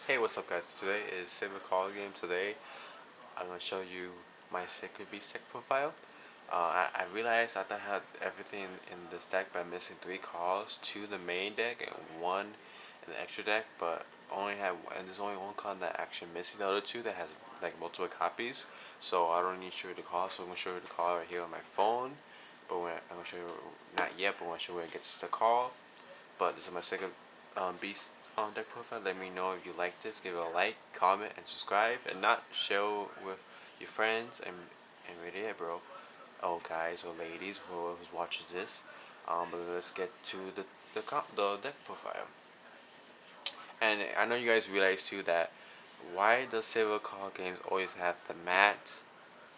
Hey, what's up, guys? Today is sivercardgames. Today, I'm gonna show you my Sacred Beast deck profile. I realized that I had everything in this deck by missing 3 cards, 2 in the main deck and 1 in the extra deck, but there's only 1 card that actually missing. The other 2 that has like multiple copies, so I don't need to show you the card. So I'm gonna show you the card right here on my phone. I'm gonna show you, not yet, but I'm gonna show you where it gets the call. But this is my second Beast deck profile. Let me know if you like this. Give it a like, comment, and subscribe, and not share with your friends and really, yeah, bro. Oh, guys or ladies who's watching this. But let's get to the deck profile. And I know you guys realize too that why does Silver Card Games always have the mat,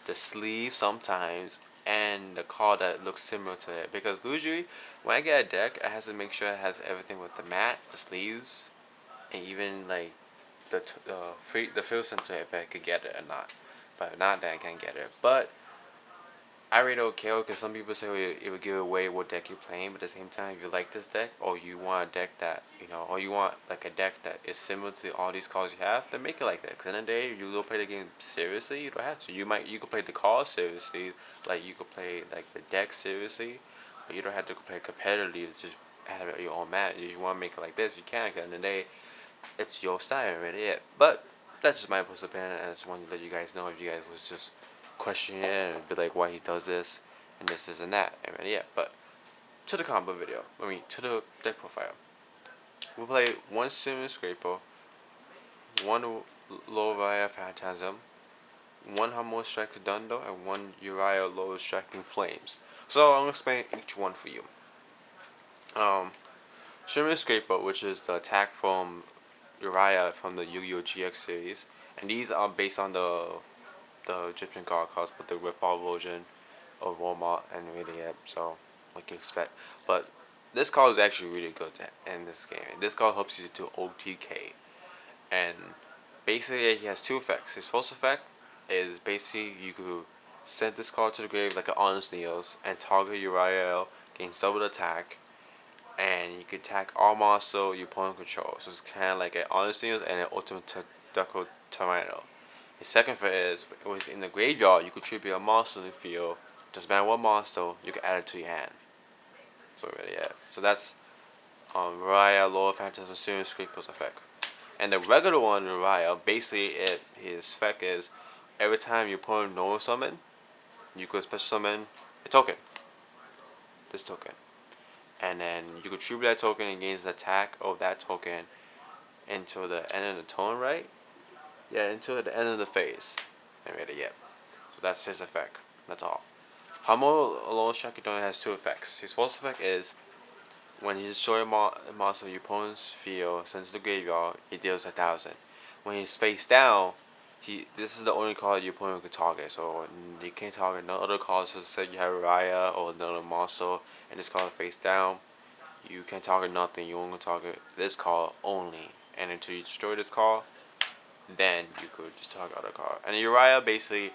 the sleeve sometimes, and the card that looks similar to it? Because usually when I get a deck, I have to make sure it has everything with the mat, the sleeves, and even like the field center if I could get it or not. But if not, then I can't get it. But I really don't care because some people say it would give away what deck you're playing, but at the same time, if you like this deck or you want a deck that or you want like a deck that is similar to all these cards you have, then make it like that. Cause in the day, you will play the game seriously. You don't have to. You could play the cards seriously, like you could play like the deck seriously, but you don't have to play competitively. Just have your own match. If you want to make it like this, you can. Cause in the day, it's your style, really. Yeah. But that's just my personal opinion. I just wanted to let you guys know if you guys was just questioning it and be like why he does this and this and that. And yeah, but to the combo video. To the deck profile. We'll play 1 Cinnamon Scraper, 1 Uriah Phantasm, 1 Humble Striker Dundo, and 1 Uriah Low Striking Flames. So I'm gonna explain each one for you. Cinnamon Scraper, which is the attack from Uriah from the Yu-Gi-Oh! GX series, and these are based on the Egyptian god cards, but the rip-off version of Walmart and really so what you expect. But this card is actually really good in this game. This card helps you to OTK, and basically he has 2 effects. His first effect is basically you could send this card to the grave like an Honest Neos and target Uriel, gains double attack, and you can attack all monsters your opponent controls. So it's kind of like an Honest Neos and an Ultimate Deco Tyranno. His second effect is when he's in the graveyard, you contribute a monster in the field. Just ban 1 monster, you can add it to your hand. So really, yeah. So that's Mariah Lower Phantasm Serious Scraper's effect. And the regular one, Mariah, basically his effect is every time you opponent normal summon, you could special summon a token. This token. And then you contribute that token against the attack of that token until the end of the turn, right? Yeah, until the end of the phase. And really, yeah. So that's his effect. That's all. Humble Alone Shakidono has 2 effects. His first effect is when he destroys a monster your opponent's field sent to the graveyard, he deals 1,000. When he's face down, this is the only card your opponent can target. So you can't target no other cards. So say you have Raya or another monster and this card face down, you can't target nothing. You only target this card only. And until you destroy this card, then you could just target other card. And Uriah basically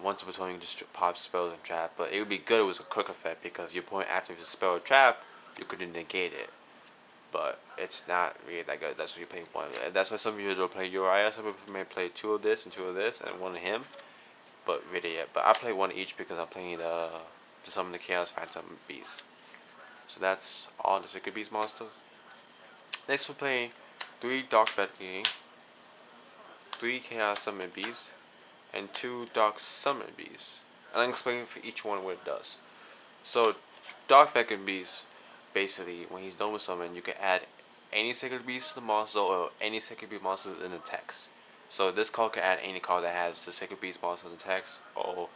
once upon a time you can just pop spells and trap, but it would be good if it was a quick effect because your opponent activates a spell or trap, you could negate it. But it's not really that good. That's why you play one. And that's why some people don't play Uriah. Some people may play 2 of this and 2 of this and 1 of him. But really, yeah. But I play 1 each because I'm playing to summon the Chaos Phantom Beast. So that's all the Sacred Beast monsters. Next we're playing 3 Dark Beckoning, 3 Chaos Summon Beasts, and 2 Dark Summon Beasts. And I'm explaining for each one what it does. So, Dark Beacon Beast, basically, when he's done with summon, you can add any Sacred Beast to the monster or any Sacred Beast monster in the text. So this card can add any card that has the Sacred Beast monster in the text, or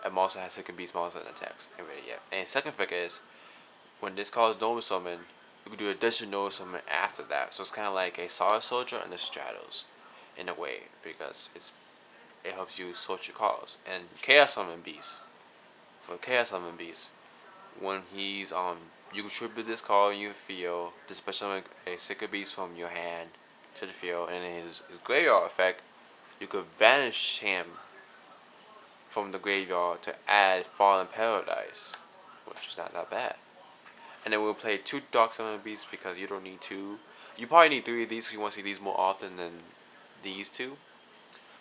a monster has Sacred Beast monster in the text. And really, yeah. And second effect is, when this card is done with summon, you can do additional summon after that. So it's kind of like a Star Soldier and the Stratos, in a way, because it helps you sort your cards. And Chaos Summon Beast, for Chaos Summon Beast, when he's you contribute this card in your field to special summon a Sacred Beast from your hand to the field, and in his graveyard effect, you could banish him from the graveyard to add Fallen Paradise, which is not that bad. And then we'll play 2 Dark Summon Beasts because you don't need 2 You probably need three of these because you want to see these more often than these two.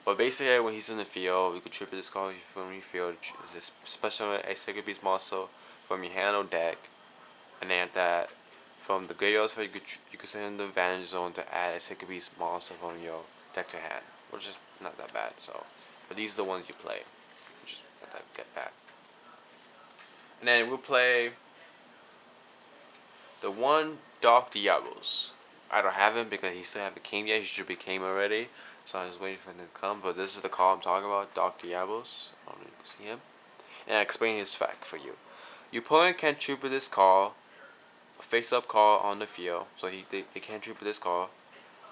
But basically, when he's in the field, you could tribute this card from your field. Is this special a Sacred Beast monster from your hand or deck, and then that from the graveyard field, you could send in the advantage zone to add a Sacred Beast monster from your deck to hand, which is not that bad. So, but these are the ones you play, which is not that bad. And then we'll play the one Dark Diablos. I don't have him because he still haven't came yet. He should be came already. So I'm just waiting for him to come. But this is the call I'm talking about, Dark Diablos. I don't know if you can see him. And I explain his fact for you. Your opponent can tribute this call, a face-up call on the field. So they can't tribute this call.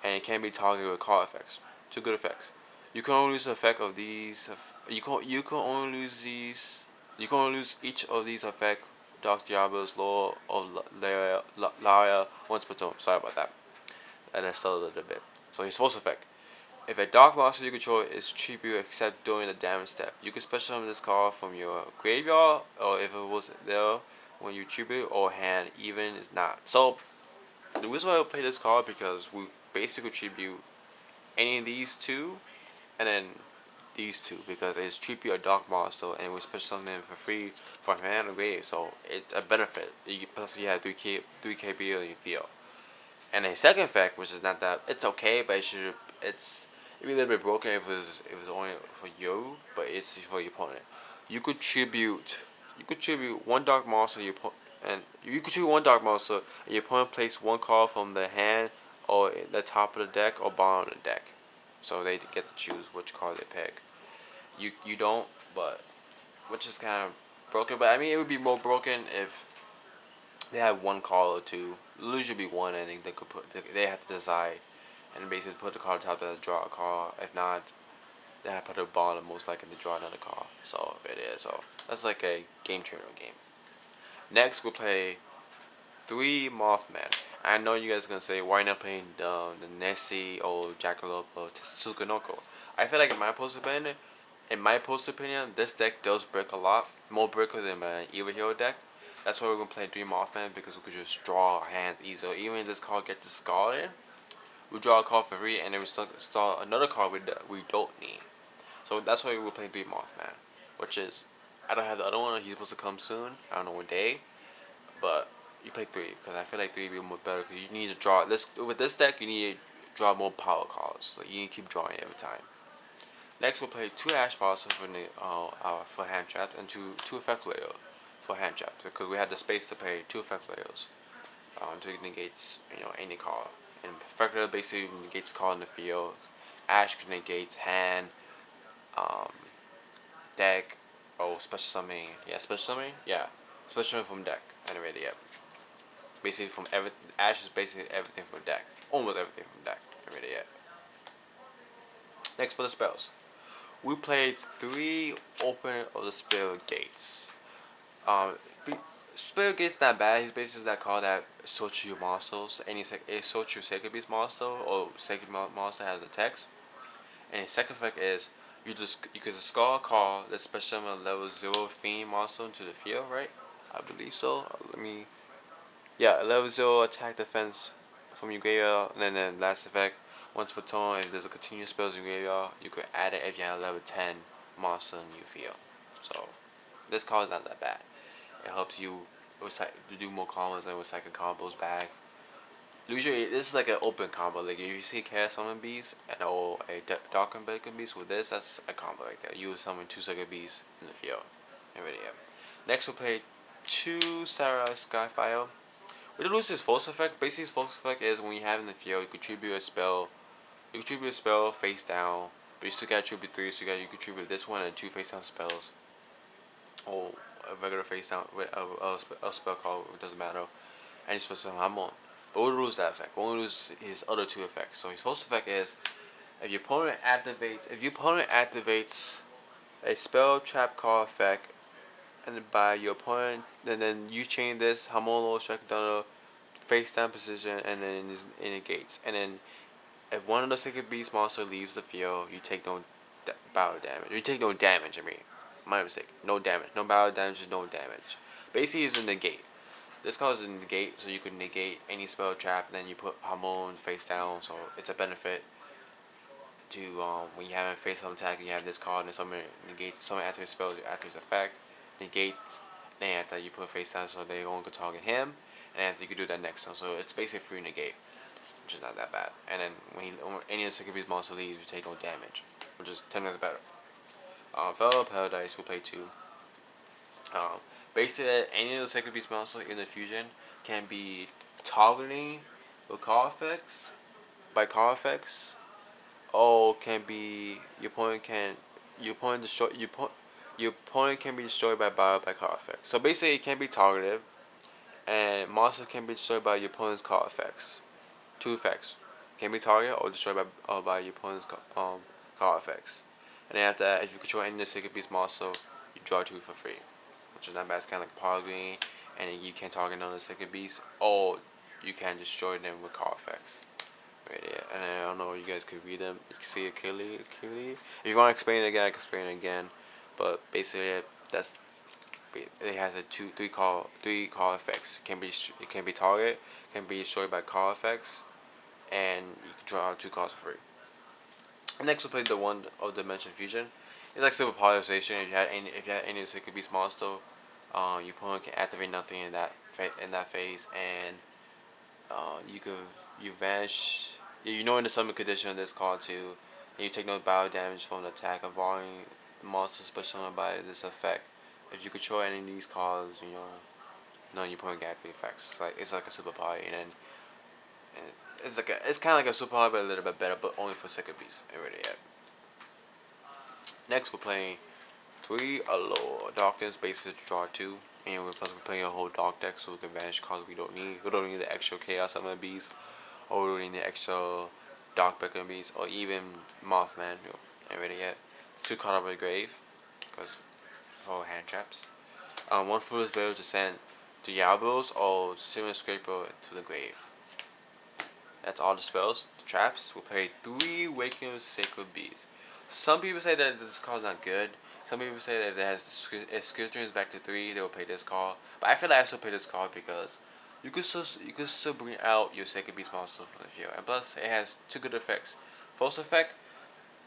And it can be targeted with call effects. Two good effects. You can only lose the effect of these. You can only lose these. You can only lose each of these effect. Dark Diablos, Law of Laria once per turn. Sorry about that. And I stuttered a little bit. So his first effect. If a dark monster you control is tribute except during the damage step, you can special summon this card from your graveyard, or if it was there when you tribute, or hand even is not. So the reason why I play this card because we basically tribute any of these two, and then these two because it's tribute a dark monster and we special summon them for free from hand or grave. So it's a benefit. Plus you have 3 KB in your field. And a second effect, which is not that it's okay, but it'd be a little bit broken if it was only for you, but it's for your opponent. You could tribute one dark monster and you could tribute one dark monster and your opponent place one card from the hand or the top of the deck or bottom of the deck. So they get to choose which card they pick. You don't, but which is kind of broken. But I mean, it would be more broken if they had one call or two. It'll usually be one ending they could they have to decide and basically put the card on top to draw a card. If not, they have to put a bottom most likely to draw another card. So it is. So that's like a game trainer game. Next we'll play 3 Mothman. I know you guys are gonna say why not playing the Nessie or Jackalope or Tsukunoko. I feel like in my post opinion, this deck does break a lot. More breaker than my Evil Hero deck. That's why we're gonna play 3 Mothman because we could just draw our hands easily. Even if this card gets discarded, we draw a card for free and then we start another card we don't need. So that's why we're playing 3 Mothman. Which is, I don't have the other one, he's supposed to come soon. I don't know what day. But you play 3 because I feel like 3 would be more better because you need to draw. With this deck, you need to draw more power cards. So you need to keep drawing every time. Next, we'll play 2 Ash Blossom for hand traps and two effect layers for hand traps because we have the space to play 2 effect layers. To negates any card. And effect layer basically negates card in the field. Ash negates hand, deck, special summoning. Yeah, special summoning. Yeah, special summoning from deck. Already, yeah. Basically from Ash is basically everything from deck. Almost everything from deck. Already, yeah. Next for the spells. We played 3 Open of the Spirit Gates. Um, Spirit Gate's not bad. He's basically that card that sorts your monsters. It sorts your Sacred Beast monster or Sacred monster has a text. And his second effect is you could discard a card that special summon a level 0 Fiend monster into the field, right? I believe so. Yeah, a level 0 attack defense from your graveyard, and then last effect. Once per turn, if there's a continuous spells in your graveyard, you could add it if you have a level 10 monster in your field. So this card is not that bad. It helps you to do more combos and recycle combos back. Usually, this is like an open combo. Like if you see Chaos Summon Beast and or a Dark Bacon Beast with this, that's a combo right there. You summon 2 Sacred Beasts in the field. And really, yeah. Next, we'll play 2 Samurai Skyfire. We lose his false effect. Basically, his false effect is when you have in the field, you contribute a spell. You contribute a spell face down, but you still got to contribute 3. So you contribute this one and 2 face down spells, or a regular face down with a spell call. It doesn't matter. And you're supposed to summon Hamon. But we'll lose that effect. We won't lose his other 2 effects. So his false effect is if your opponent activates a spell trap card effect and by your opponent, and then you chain this Hamolo strike down face down position, and then it negates. And then if one of the Sacred Beast monster leaves the field, you take no battle damage. You take no damage. My mistake. No damage. No battle damage. No damage. Basically, it's a negate. This card is a negate, so you can negate any spell trap, and then you put Hamon face down, so it's a benefit to when you have a face up attack and you have this card and someone negates someone activates spells after its effect, negates, then after you put face down so they only can target him, and after you can do that next time. So it's basically free negate, which is not that bad. And then when any of the second beast monster leaves, you take no damage, which is 10 times better. Fellow Paradise will play 2. Um, Basically, any of the second beast monsters in the fusion can be targeting with card effects by card effects. Or can be your opponent destroy your opponent can be destroyed by card effects. So basically, it can be targeted, and monsters can be destroyed by your opponent's card effects. Two effects can be targeted or destroyed by your opponent's card effects. And then after that, if you control any of the second beast monster, you draw 2 for free, which is not bad. It's kind of like Polygon, and you can target another second beast, or you can destroy them with card effects. Right, yeah. And I don't know, you guys could read them. You can see it clearly. If you want to explain it again, I can explain it again. But basically, that's it has a three call effects. It can be target, can be destroyed by call effects, and you can draw out 2 cards for free. Next, we'll play the one of Dimension Fusion. It's like Super Polarization. If you had any second beast monster, your opponent can activate nothing in that phase, and you vanish. You know in the summon condition of this card too, and you take no battle damage from the attack of volume monster special by this effect. If you control any of these cards, none of your opponent can activate effects. It's like a super power, and it's kind of like a super power, but a little bit better, but only for second beast. Already yet. Next, we're playing 3 Allure Darkness, basic draw 2. And we're playing a whole dark deck, so we can vanish cards we don't need. We don't need the extra Chaos Summon Beast, or we don't need the extra Dark Beacon Beast, or even Mothman. Ain't ready yet. 2 card out of the grave, because for hand traps. 1 Foolish Barrel to send to Diablos, or Simon Scraper to the grave. That's all the spells. The traps. We'll play 3 Waking Sacred Beasts. Some people say that this card's not good. Some people say that if it has skill strings back to 3, they will play this card. But I feel like I still play this card because you could still bring out your second beast monster from the field. And plus, it has 2 good effects. First effect,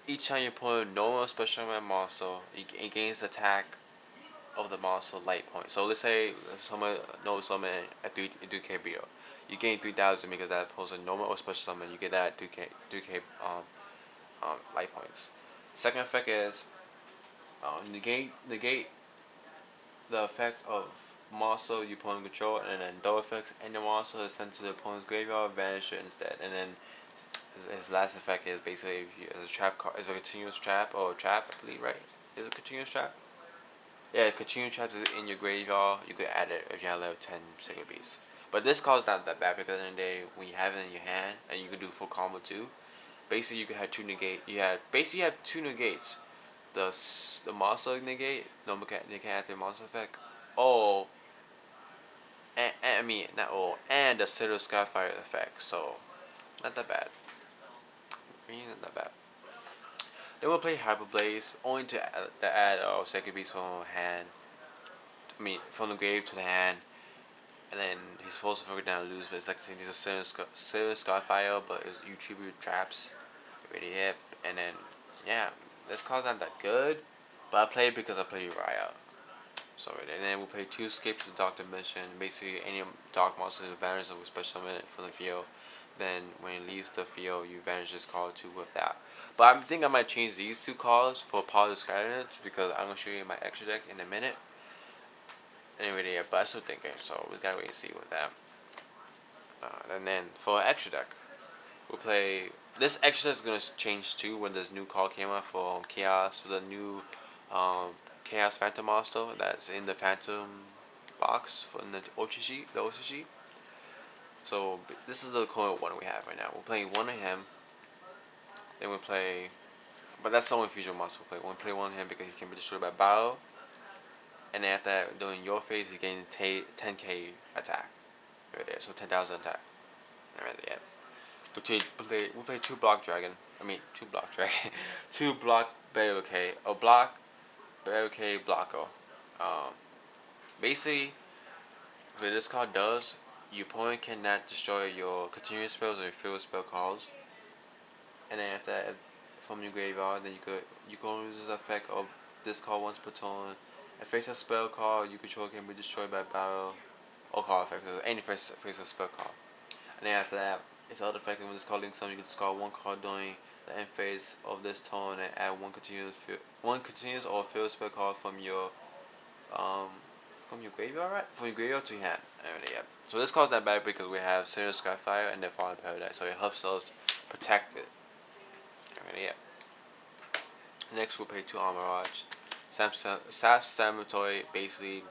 each time you put a normal special monster, it gains attack of the monster light point. So let's say someone knows summon at 3K BO. You gain 3,000 because that poses a normal or special summon. You get that 3K light points. Second effect is negate the effects of monster you opponent control, and then double effects and the monster is sent to the opponent's graveyard, vanish it instead. And then his last effect is basically as a trap card, is a continuous trap or a trap, I believe, right? Is it a continuous trap? Yeah, continuous trap is in your graveyard. You could add it if you have level 10 second beast. But this card's not that bad because in the day when you have it in your hand and you can do full combo too. Basically, you could have 2 negate. You have 2 negates. The monster negate, they can add the monster effect. Oh, and I mean not all, and the Citadel Skyfire effect. So not that bad. Really not that bad. Then we'll play Hyper Blaze, only to add second beast from hand. I mean from the grave to the hand, and then he's supposed to figure down lose, but it's like these are Citadel Skyfire, but you tribute traps. Really hip, and then yeah, this card's not that good, but I play it because I play Uriah. So and then we'll play 2 escapes to the Dark Dimension. Basically, any dark monster that vanishes with special summon from the field. Then when it leaves the field, you vanish this card too with that. But I think I might change these 2 cards for Power Skynet because I'm gonna show you my extra deck in a minute. Anyway, yeah, but I still thinking, so we gotta wait and see with that. And then for extra deck, we'll play. This extra deck is gonna change too when this new card came out for Chaos, for the new Chaos Phantom Monster that's in the Phantom box from the OCG. So this is the current one we have right now. We're playing 1 of him. Then we play, but that's the only fusion monster we play. We'll play 1 of him because he can be destroyed by battle. And then after that, during your phase, he gains 10k attack. Right there, so 10,000 attack. Right there. We'll play 2 block dragon. 2 block barricade. A block barricade blocker. Basically, what this card does, your opponent cannot destroy your continuous spells or your field spell cards. And then after that, from your graveyard, then you can use this effect of this card once per turn. A face a spell card you control can be destroyed by battle or card effect. So any face a spell card. And then after that, it's other effect when this card links on, you can discard one card during the end phase of this turn and add one continuous or field spell card um from your graveyard, right? From your graveyard to your hand. And yeah. So this card's not bad because we have Sinner Skyfire and then Fallen Paradise, so it helps us protect it. And yeah. Next we'll play 2 Armorage. Sas Samutoy basically,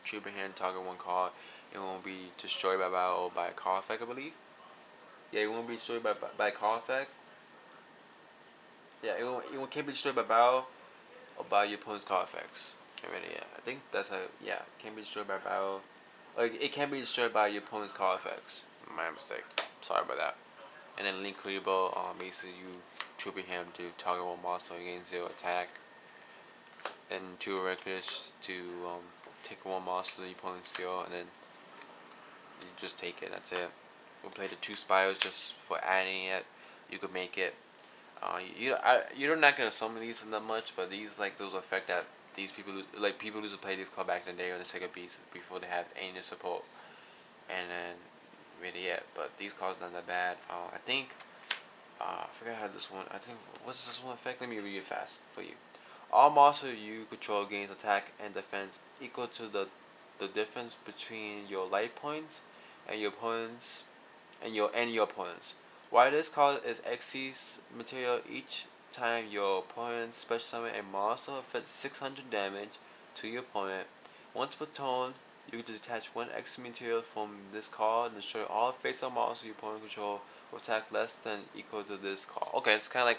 treat your hand, target one card. It won't be destroyed by battle or by a card effect, I believe. Yeah, it won't be destroyed by a card effect. Yeah, it can't be destroyed by battle or by your opponent's card effects. Yeah, I think that's yeah, it can't be destroyed by battle. Like, it can't be destroyed by your opponent's card effects. My mistake. Sorry about that. And then Link Kuribo, basically you troop your hand to target one monster and gain 0 attack. And 2 Reckless to take one monster your opponent's field, and then you just take it. That's it. We'll play the 2 Spires just for adding it. You could make it. You're not gonna summon these that much, but these like those effect that these people people used to play these card back in the day on the Sega Beats before they had any support. And then really yeah, but these cards not that bad. I think I forgot how this one. I think what's this one effect? Let me read it fast for you. All monsters you control gains attack and defense equal to the difference between your life points and your opponents and your opponents. While this card is Xyz material, each time your opponent special summon a monster affects 600 damage to your opponent. Once per turn, you can detach one X material from this card and destroy all face-up monsters your opponent control with attack less than equal to this card. Okay, it's kind of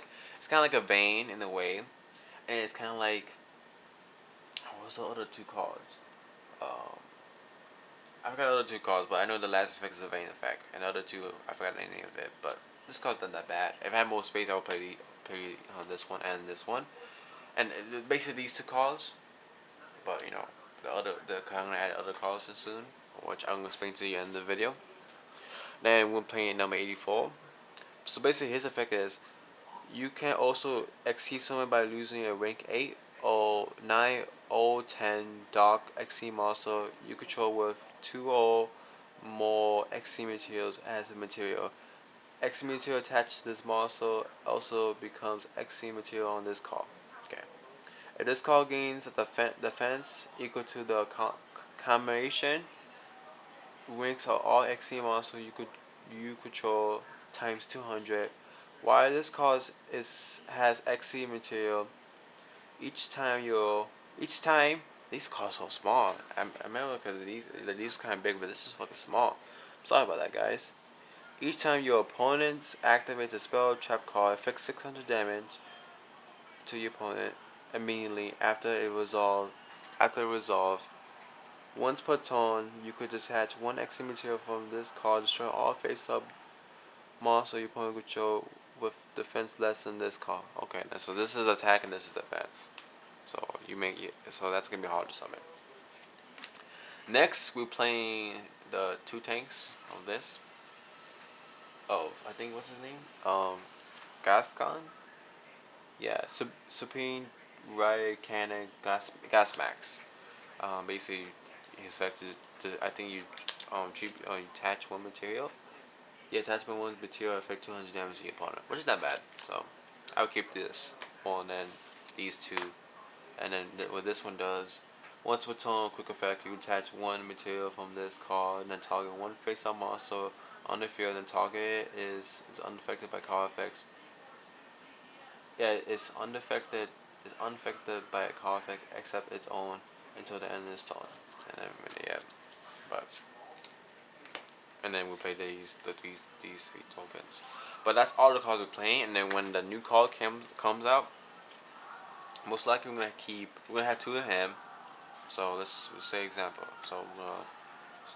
like a Vayne in a way, and it's kind of like what's the other 2 cards? Um, I forgot the other 2 cards, but I know the last effect is a Vayne effect, and the other 2 I forgot the name of it. But this card's not that bad. If I had more space, I would play this one and this one, and basically these 2 cards. But the I'm gonna add other cards soon, which I'm gonna explain to you in the video. Then we're playing number 84. So basically, his effect is you can also exceed someone by losing a rank 8 or 9 or 10 dark XC monster you control with 2 or more XC materials as a material. XC material attached to this monster also becomes XC material on this card. Okay. If this card gains a defense equal to the combination ranks of all XC monsters you control times 200. While this card has XC material, each time these cards so small. I remember because these kind of big, but this is fucking small. Sorry about that, guys. Each time your opponent activates a spell trap card, affects 600 damage to your opponent immediately after it resolve. Once per turn, you could detach one extra material from this card, destroy all face-up monster your opponent control with defense less than this card. Okay, so this is attack and this is defense. So so that's gonna be hard to summon. Next, we're playing the 2 tanks of this. Oh, I think what's his name? Gascon. Yeah, Supreme Rider Cannon Gasmax. Basically, he's affected. I think you attach one material. Yeah, attachment one material affect 200 damage to the opponent, which is not bad. So I would keep this more than these 2. And then what this one does, once per turn, quick effect, you attach one material from this card and then target one face-up monster on the field and target is unaffected by card effects. Yeah, it's unaffected by a card effect except its own until the end of this turn. And then yeah, but and then we play these 3 tokens. But that's all the cards we're playing. And then when the new card comes out, most likely we're gonna have 2 of him. So let's say example. So I'm gonna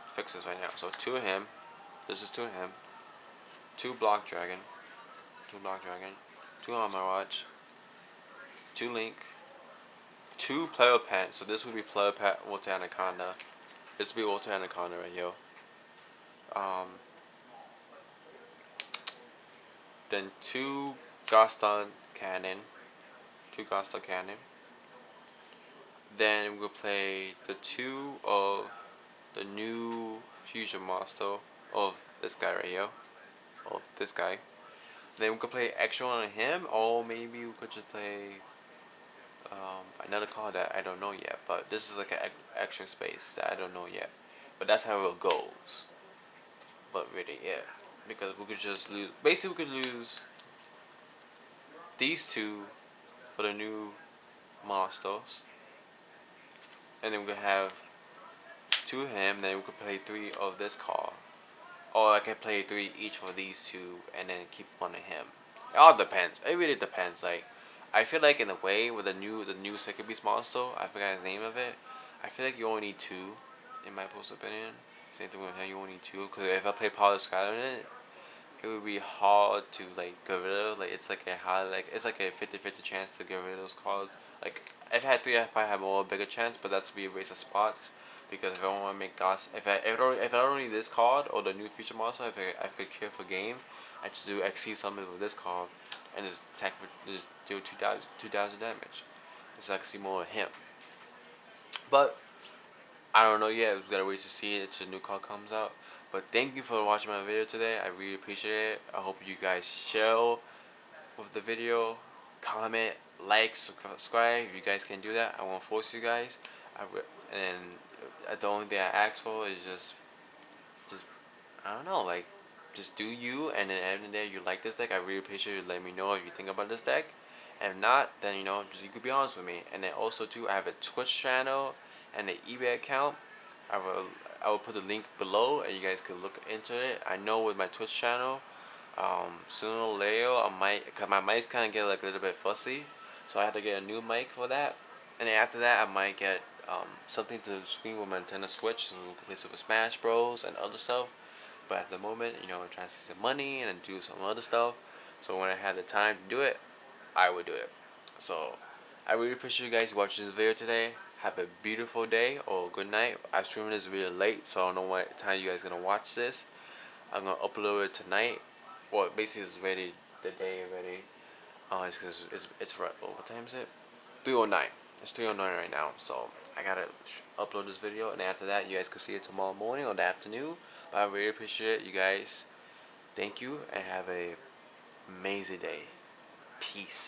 fix this right now. So 2 of him. This is 2 of him. 2 block dragon. 2 armor watch. 2 link. 2 player pet. So this would be player pet with Anaconda. This will be Ultra Anaconda right here. Um, then Gaston Cannon, two Gaston Cannon. Then we'll play the two of the new fusion monster of this guy right here, of this guy. Then we could play extra on him, or maybe we could just play another card that I don't know yet. But this is like an extra space that I don't know yet. But that's how it goes. But really, yeah, because we could just lose. Basically, we could lose these two for the new monsters, and then we could have two of him. Then we could play three of this card. Or I can play three each for these two, and then keep one of him. It all depends. It really depends. Like, I feel like in a way with the new second beast monster, I forgot his name of it. I feel like you only need two, in my personal opinion. Same thing with him. You only need two. Cause if I play Power Skylar in it, it would be hard to like get rid of. Like it's like a high it's like a 50-50 chance to get rid of those cards. Like if I had three, I probably have more bigger chance, but that's to be a waste of spots. Because if I want to make Goss, if I don't need this card or the new future monster, if I could care for game, I just do XC summon with this card, and just attack for just do 2,000 damage. So I can see more of him. But I don't know yet. We gotta wait to see it until the new card comes out. But thank you for watching my video today. I really appreciate it. I hope you guys share with the video, comment, like, subscribe. If you guys can do that, I won't force you guys. And the only thing I ask for is just I don't know, like just do you. And then at the end of the day, you like this deck. I really appreciate you letting me know if you think about this deck. And if not, then just, you could be honest with me. And then also too, I have a Twitch channel and an eBay account. I will put the link below, and you guys could look into it. I know with my Twitch channel, sooner or later I might, cause my mics kind of get like a little bit fussy, so I have to get a new mic for that. And then after that, I might get something to stream with my Nintendo Switch, so we can play Super Smash Bros and other stuff. But at the moment, I'm trying to save some money and do some other stuff. So when I have the time to do it, I would do it. So I really appreciate you guys watching this video today. Have a beautiful day or good night. I'm streaming this video late, so I don't know what time you guys gonna watch this. I'm gonna upload it tonight. Well, basically it's ready. The day ready. It's cause it's right. Oh, what time is it? 3:09. It's 3:09 right now. So I gotta upload this video, and after that, you guys can see it tomorrow morning or the afternoon. But I really appreciate it, you guys. Thank you, and have a amazing day. Peace.